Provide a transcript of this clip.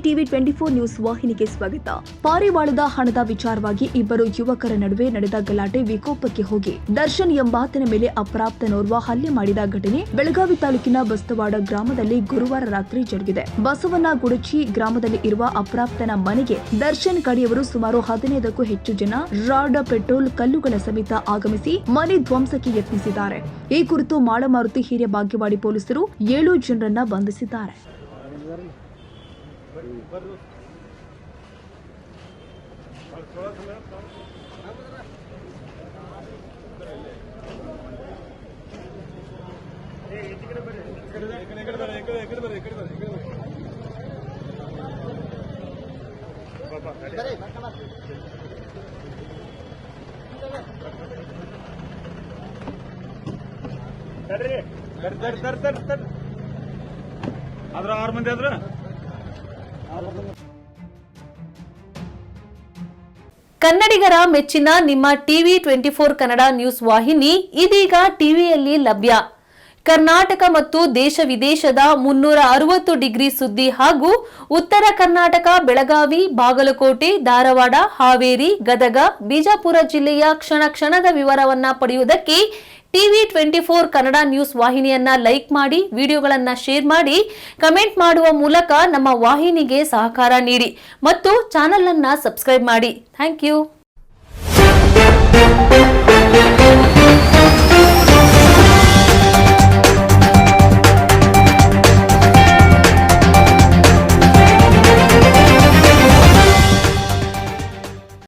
TV 24 news ವಾಹಿನಿಗೆ ಸ್ವಾಗತ. ಪಾರಿವಾಳದ ಹಣದ ವಿಚಾರವಾಗಿ ಇಬ್ಬರು ಯುವಕರ ನಡುವೆ ನಡೆದ ಗಲಾಟೆ ವಿಕೋಪಕ್ಕೆ ಹೋಗಿ ದರ್ಶನ್ ಎಂಬಾತನ ಮೇಲೆ ಅಪ್ರಾಪ್ತನೋರ್ವ ಹಲ್ಲೆ ಮಾಡಿದ ಘಟನೆ ಬೆಳಗಾವಿ ತಾಲೂಕಿನ ಬಸ್ತವಾಡ ಗ್ರಾಮದಲ್ಲಿ ಗುರುವಾರ ರಾತ್ರಿ ಜರುಗಿದೆ. ಬಸವನಗುಡಚಿ ಗ್ರಾಮದಲ್ಲಿ ಇರುವ ಅಪ್ರಾಪ್ತನ ಮನೆಗೆ ದರ್ಶನ್ ಕಡೆಯವರು ಸುಮಾರು 15ಕ್ಕೂ ಹೆಚ್ಚು ಜನ ರಾಡ್, ಪೆಟ್ರೋಲ್, ಕಲ್ಲುಗಳ ಸಮೇತ ಆಗಮಿಸಿ ಮನೆ ಧ್ವಂಸಕ್ಕೆ ಯತ್ನಿಸಿದ್ದಾರೆ. ಈ ಕುರಿತು ಮಾಳಮಾರುತಿ ಹಿರಿಯ ಭಾಗ್ಯವಾಡಿ ಪೊಲೀಸರು 7 ಜನರನ್ನ ಬಂಧಿಸಿದ್ದಾರೆ. ಆದ್ರ 6 ಮಂದಿ ಆದ್ರ ಕನ್ನಡಿಗರ ಮೆಚ್ಚಿನ ನಿಮ್ಮ ಟಿವಿ 24 ಕನ್ನಡ ನ್ಯೂಸ್ ವಾಹಿನಿ ಇದೀಗ ಟಿವಿಯಲ್ಲಿ ಲಭ್ಯ. ಕರ್ನಾಟಕ ಮತ್ತು ದೇಶ ವಿದೇಶದ 360 ಡಿಗ್ರಿ ಸುದ್ದಿ ಹಾಗೂ ಉತ್ತರ ಕರ್ನಾಟಕ, ಬೆಳಗಾವಿ, ಬಾಗಲಕೋಟೆ, ಧಾರವಾಡ, ಹಾವೇರಿ, ಗದಗ, ಬಿಜಾಪುರ ಜಿಲ್ಲೆಯ ಕ್ಷಣ ಕ್ಷಣದ ವಿವರವನ್ನ ಪಡೆಯುವುದಕ್ಕೆ ಟಿವಿ 24 ಕನ್ನಡ ನ್ಯೂಸ್ ವಾಹಿನಿಯನ್ನ ಲೈಕ್ ಮಾಡಿ, ವಿಡಿಯೋಗಳನ್ನ ಶೇರ್ ಮಾಡಿ, ಕಮೆಂಟ್ ಮಾಡುವ ಮೂಲಕ ನಮ್ಮ ವಾಹಿನಿಗೆ ಸಹಕಾರ ನೀಡಿ ಮತ್ತು ಚಾನೆಲ್ ಅನ್ನ ಸಬ್ಸ್ಕ್ರೈಬ್ ಮಾಡಿ. Thank you.